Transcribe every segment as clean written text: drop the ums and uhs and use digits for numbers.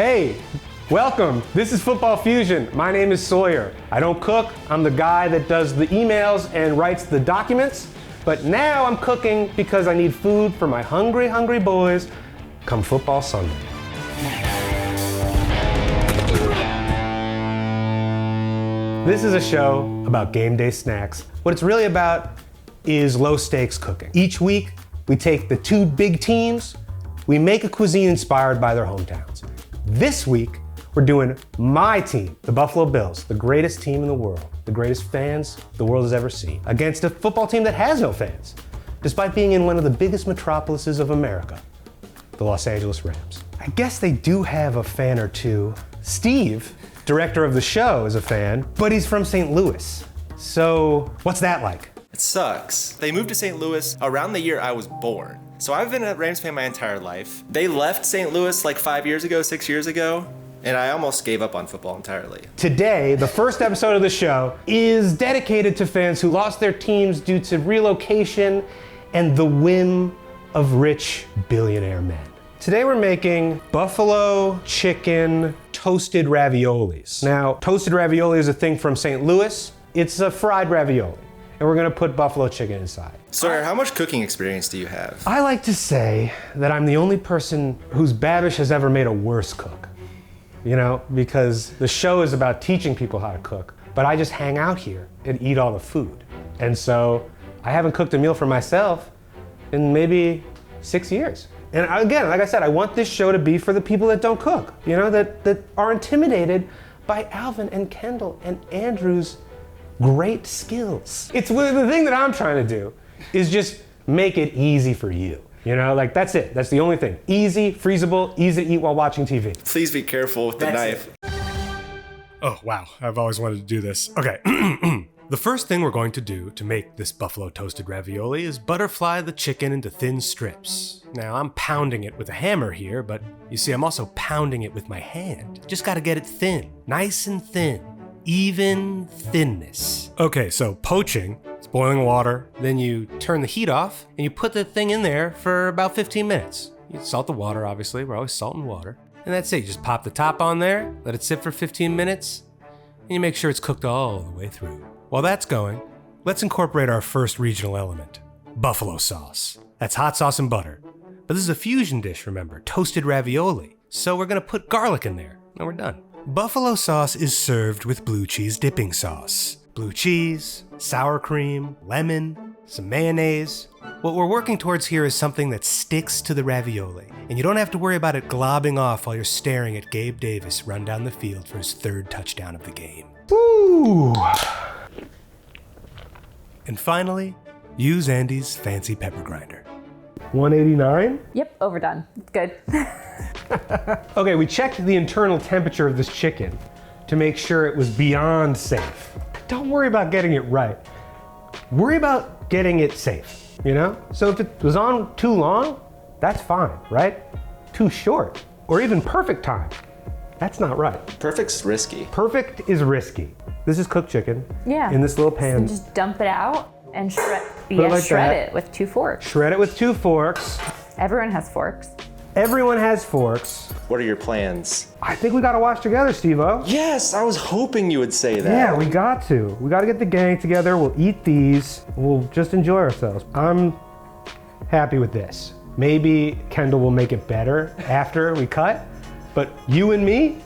Hey, welcome. This is Football Fusion. My name is Sawyer. I don't cook. I'm the guy that does the emails and writes the documents. But now I'm cooking because I need food for my hungry, hungry boys come football Sunday. This is a show about game day snacks. What it's really about is low stakes cooking. Each week, we take the two big teams, we make a cuisine inspired by their hometowns. This week, we're doing my team, the Buffalo Bills, the greatest team in the world, the greatest fans the world has ever seen, against a football team that has no fans, despite being in one of the biggest metropolises of America, the Los Angeles Rams. I guess they do have a fan or two. Steve, director of the show, is a fan, but he's from St. Louis. So what's that like? It sucks. They moved to St. Louis around the year I was born. So I've been a Rams fan my entire life. They left St. Louis like 5 years ago, 6 years ago, and I almost gave up on football entirely. Today, the first episode of the show is dedicated to fans who lost their teams due to relocation and the whim of rich billionaire men. Today we're making buffalo chicken toasted raviolis. Now, toasted ravioli is a thing from St. Louis. It's a fried ravioli, and we're gonna put buffalo chicken inside. Sawyer, how much cooking experience do you have? I like to say that I'm the only person whose Babish has ever made a worse cook. You know, because the show is about teaching people how to cook, but I just hang out here and eat all the food. And so I haven't cooked a meal for myself in maybe 6 years. And again, like I said, I want this show to be for the people that don't cook, you know, that are intimidated by Alvin and Kendall and Andrew's great skills. It's the thing that I'm trying to do is just make it easy for you. You know, like that's it. That's the only thing. Easy, freezable, easy to eat while watching TV. Please be careful with the knife. Oh, wow. I've always wanted to do this. Okay. The first thing we're going to do to make this buffalo toasted ravioli is butterfly the chicken into thin strips. Now, I'm pounding it with a hammer here, but you see, I'm also pounding it with my hand. Just gotta get it thin. Nice and thin. Even thinness. Okay, so poaching, it's boiling water, then you turn the heat off, and you put the thing in there for about 15 minutes. You salt the water, obviously, we're always salting water. And that's it, you just pop the top on there, let it sit for 15 minutes, and you make sure it's cooked all the way through. While that's going, let's incorporate our first regional element, buffalo sauce. That's hot sauce and butter. But this is a fusion dish, remember, toasted ravioli. So we're gonna put garlic in there, and we're done. Buffalo sauce is served with blue cheese dipping sauce. Blue cheese, sour cream, lemon, some mayonnaise. What we're working towards here is something that sticks to the ravioli, and you don't have to worry about it globbing off while you're staring at Gabe Davis run down the field for his third touchdown of the game. Woo! And finally, use Andy's fancy pepper grinder. 189? Yep, overdone. It's good. Okay, we checked the internal temperature of this chicken to make sure it was beyond safe. Don't worry about getting it right. Worry about getting it safe, you know? So if it was on too long, that's fine, right? Too short, or even perfect time, that's not right. Perfect's risky. Perfect is risky. This is cooked chicken in this little pan. And just dump it out and shred it with 2 forks. Shred it with 2 forks. Everyone has forks. Everyone has forks. What are your plans? I think we gotta watch together, Steve-O. Yes, I was hoping you would say that. Yeah, we got to. We gotta get the gang together. We'll eat these. We'll just enjoy ourselves. I'm happy with this. Maybe Kendall will make it better after we cut, but you and me,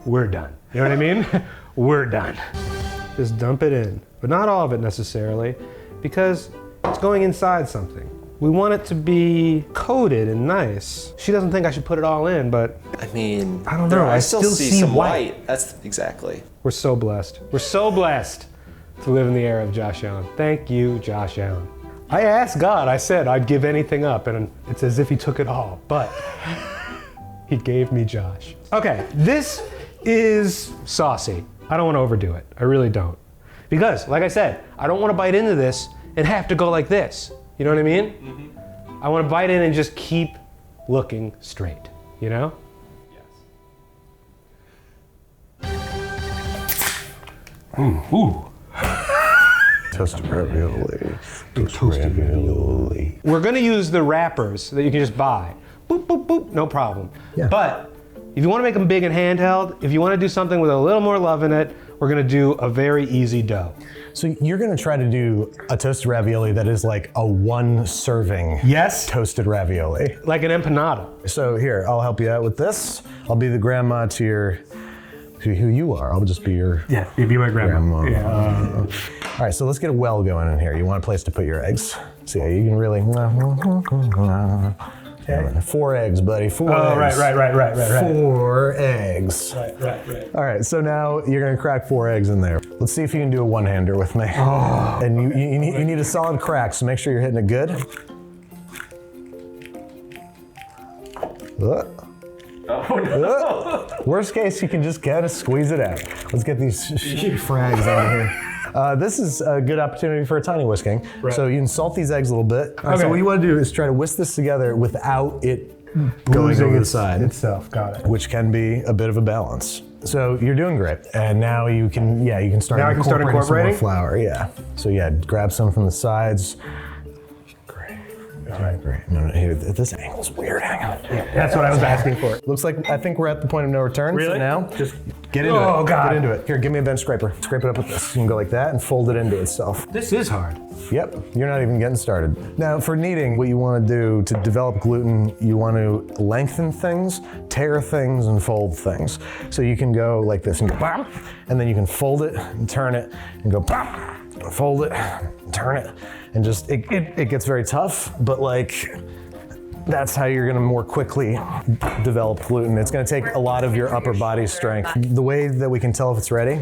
we're done. You know what I mean? We're done. Just dump it in, but not all of it necessarily, because it's going inside something. We want it to be coated and nice. She doesn't think I should put it all in, but I mean, I don't know. I still see some white. That's exactly. We're so blessed. We're so blessed to live in the era of Josh Allen. Thank you, Josh Allen. I asked God, I said I'd give anything up, and it's as if he took it all, but he gave me Josh. Okay, this is saucy. I don't want to overdo it. I really don't. Because, like I said, I don't want to bite into this and have to go like this. You know what I mean? Mm-hmm. I want to bite in and just keep looking straight, you know? Yes. Ooh. Toasted ravioli. Toasted ravioli. We're gonna use the wrappers that you can just buy. Boop, boop, boop, no problem. Yeah. But If you want to make them big and handheld, if you want to do something with a little more love in it, we're going to do a very easy dough. So you're gonna try to do a toasted ravioli that is like a 1 serving toasted ravioli. Like an empanada. So here, I'll help you out with this. I'll be the grandma to who you are. I'll just be your you'd be my grandma. All right, so let's get a well going in here. You want a place to put your eggs. See how you can really. Okay. 4 eggs, buddy. 4 eggs. Right. 4 eggs. Right. All right, so now you're gonna crack 4 eggs in there. Let's see if you can do a one-hander with me. Oh. And you need a solid crack, so make sure you're hitting it good. Worst case, you can just kind of squeeze it out. Let's get these frags out of here. This is a good opportunity for a tiny whisking. Right. So you can salt these eggs a little bit. Okay. So what you want to do is try to whisk this together without it going over the side itself. Got it. Which can be a bit of a balance. So you're doing great, and now you can start incorporating some more flour. Yeah. So grab some from the sides. All right, great. No, here, this angle's weird. Hang on. Yeah, that's what I was asking for. Looks like I think we're at the point of no return. Really? So now, just get into it. Oh, God. Get into it. Here, give me a bench scraper. Scrape it up with this. You can go like that and fold it into itself. This is hard. Yep, you're not even getting started. Now, for kneading, what you want to do to develop gluten, you want to lengthen things, tear things, and fold things. So you can go like this and go bam, and then you can fold it and turn it and go bam, fold it, and turn it, and just it gets very tough, but like that's how you're gonna more quickly develop gluten. It's gonna take a lot of your upper body strength. The way that we can tell if it's ready,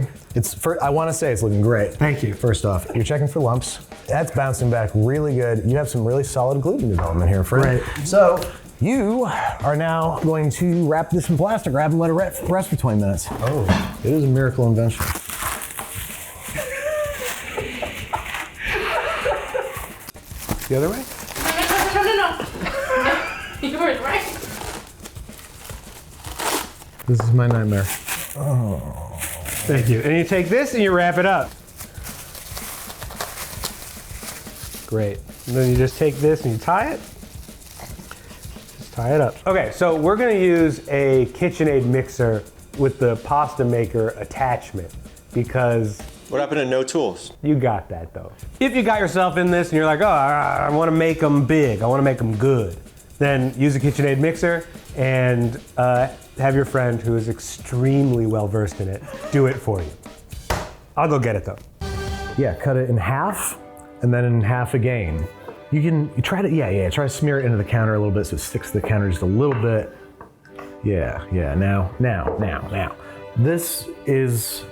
I wanna say it's looking great. Thank you. First off, you're checking for lumps. That's bouncing back really good. You have some really solid gluten development here, friend. Right. So you are now going to wrap this in plastic wrap and let it rest for 20 minutes. Oh. It is a miracle invention. The other way? No. You were right. This is my nightmare. Oh. Thank you. And you take this and you wrap it up. Great. And then you just take this and you tie it. Just tie it up. Okay, so we're gonna use a KitchenAid mixer with the pasta maker attachment because What happened to no tools? you got that though. If you got yourself in this and you're like, oh, I wanna make them big, I wanna make them good, then use a KitchenAid mixer and have your friend who is extremely well versed in it do it for you. I'll go get it though. Yeah, cut it in half and then in half again. You try to smear it into the counter a little bit so it sticks to the counter just a little bit. Yeah, now. This is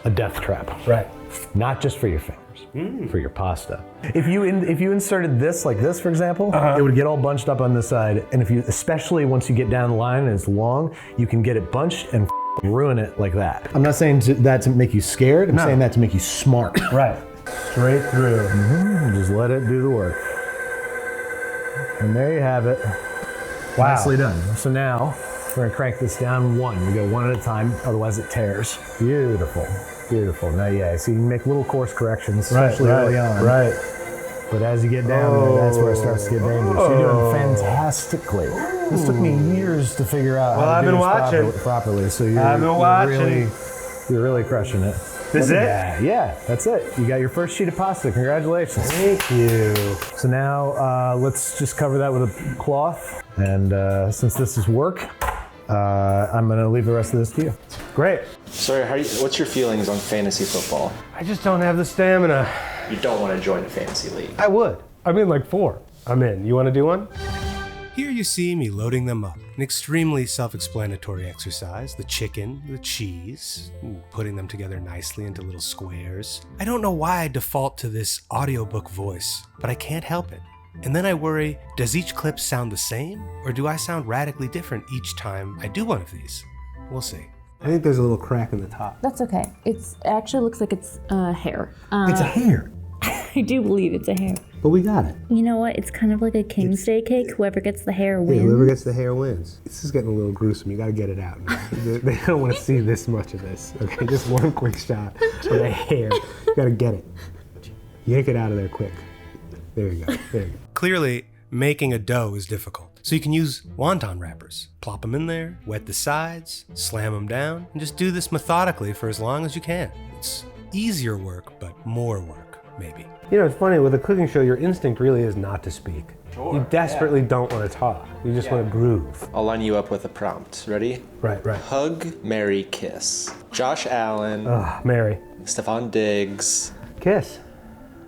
a death trap. Right. Not just for your fingers, for your pasta. If you inserted this like this, for example, it would get all bunched up on this side. And especially once you get down the line and it's long, you can get it bunched and ruin it like that. I'm not saying that to make you scared. I'm saying that to make you smart. Right. Straight through. Just let it do the work. And there you have it. Wow. Nicely done. So now we're gonna crank this down 1. We go 1 at a time, otherwise it tears. Beautiful. Now, so you can make little course corrections, especially early on. Right. But as you get down there, that's where it starts to get dangerous. You're doing fantastically. This took me years to figure out how to do this properly. So you're really crushing it. This is it? Yeah, that's it. You got your first sheet of pasta. Congratulations. Thank you. So now let's just cover that with a cloth. And since this is work, I'm gonna leave the rest of this to you. Great. Sawyer, what's your feelings on fantasy football? I just don't have the stamina. You don't want to join a fantasy league. I would. I'm in like 4. I'm in. You want to do one? Here you see me loading them up. An extremely self-explanatory exercise. The chicken, the cheese, putting them together nicely into little squares. I don't know why I default to this audiobook voice, but I can't help it. And then I worry, does each clip sound the same? Or do I sound radically different each time I do one of these? We'll see. I think there's a little crack in the top. That's okay. It actually looks like it's hair. It's a hair. I do believe it's a hair. But we got it. You know what? It's kind of like a King's Day cake. Whoever gets the hair wins. Yeah, whoever gets the hair wins. This is getting a little gruesome. You gotta get it out. They don't want to see this much of this. Okay, just one quick shot of the hair. You gotta get it. Yank it out of there quick. There you go. Clearly, making a dough is difficult. So you can use wonton wrappers. Plop them in there, wet the sides, slam them down, and just do this methodically for as long as you can. It's easier work, but more work, maybe. You know, it's funny, with a cooking show, your instinct really is not to speak. You desperately don't want to talk. You just want to groove. I'll line you up with a prompt. Ready? Right. Hug, marry, kiss. Josh Allen. Mary. Stefan Diggs. Kiss.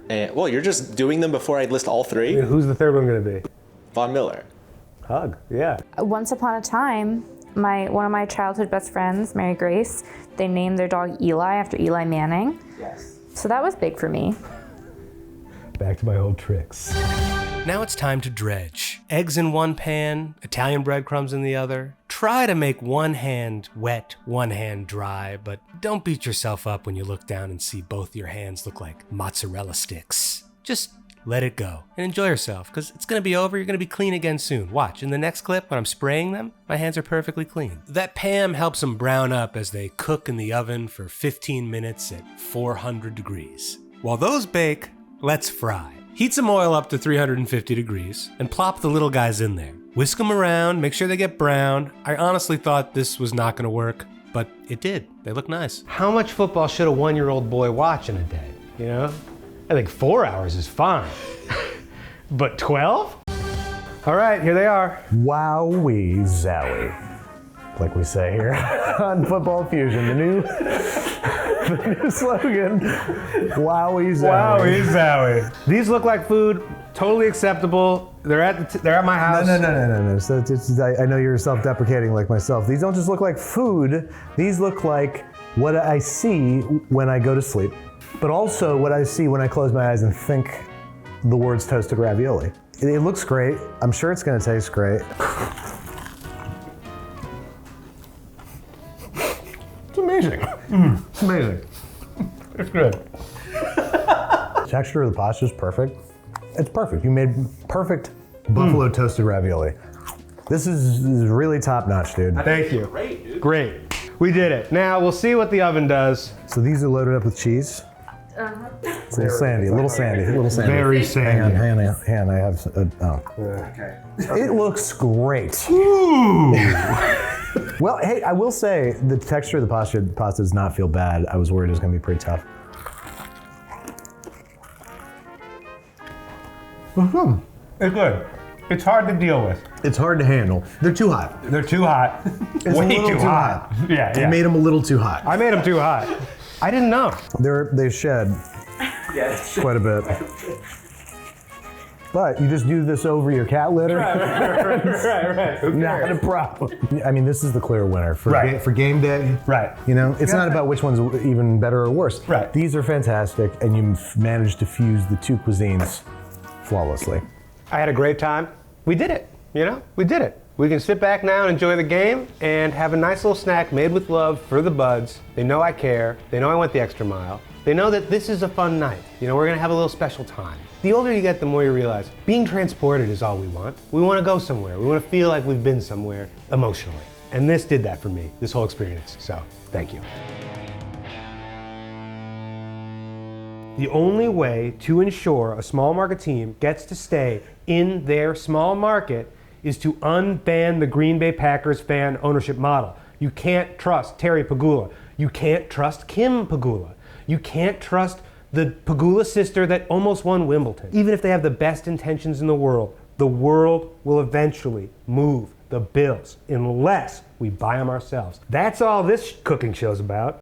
And, well, you're just doing them before I list all three? Yeah, who's the third one going to be? Von Miller. Hug, yeah. Once upon a time, one of my childhood best friends, Mary Grace, they named their dog Eli after Eli Manning. Yes. So that was big for me. Back to my old tricks. Now it's time to dredge. Eggs in one pan, Italian breadcrumbs in the other. Try to make one hand wet, one hand dry, but don't beat yourself up when you look down and see both your hands look like mozzarella sticks. Just let it go and enjoy yourself, because it's going to be over. You're going to be clean again soon. Watch, in the next clip when I'm spraying them, my hands are perfectly clean. That Pam helps them brown up as they cook in the oven for 15 minutes at 400 degrees. While those bake, let's fry. Heat some oil up to 350 degrees and plop the little guys in there. Whisk them around, make sure they get brown. I honestly thought this was not going to work, but it did. They look nice. How much football should a 1-year-old boy watch in a day, you know? I think 4 hours is fine. But 12? All right, here they are. Wowee zowie, like we say here on Football Fusion. The new slogan, Wowee zowie. Wowee zowie. These look like food, totally acceptable. They're at my house. No. So I know you're self-deprecating like myself. These don't just look like food. These look like what I see when I go to sleep, but also what I see when I close my eyes and think the words toasted ravioli. It looks great. I'm sure it's going to taste great. It's amazing. It's amazing. It's good. Texture of the pasta is perfect. It's perfect. You made perfect buffalo toasted ravioli. This is really top notch, dude. Thank you. Great, dude. Great. We did it. Now we'll see what the oven does. So these are loaded up with cheese. It's a little sandy. Very sandy. Hang on, I have, Okay. It looks great. Well, hey, I will say the texture of the pasta does not feel bad. I was worried it was gonna be pretty tough. It's good. It's hard to deal with. It's hard to handle. They're too hot. They're too hot. It's a little too hot. Yeah. They made them a little too hot. I made them too hot. I didn't know. They shed quite a bit. But you just do this over your cat litter. Right. Who Not cares? a problem. I mean, this is the clear winner for for game day. Right. You know, it's not about which one's even better or worse. Right. These are fantastic, and you managed to fuse the two cuisines flawlessly. I had a great time. We did it. You know, we did it. We can sit back now and enjoy the game and have a nice little snack made with love for the buds. They know I care. They know I went the extra mile. They know that this is a fun night. You know, we're gonna have a little special time. The older you get, the more you realize being transported is all we want. We wanna go somewhere. We wanna feel like we've been somewhere emotionally. And this did that for me, this whole experience. So, thank you. The only way to ensure a small market team gets to stay in their small market is to unban the Green Bay Packers fan ownership model. You can't trust Terry Pegula. You can't trust Kim Pegula. You can't trust the Pegula sister that almost won Wimbledon. Even if they have the best intentions in the world will eventually move the Bills unless we buy them ourselves. That's all this cooking show's about.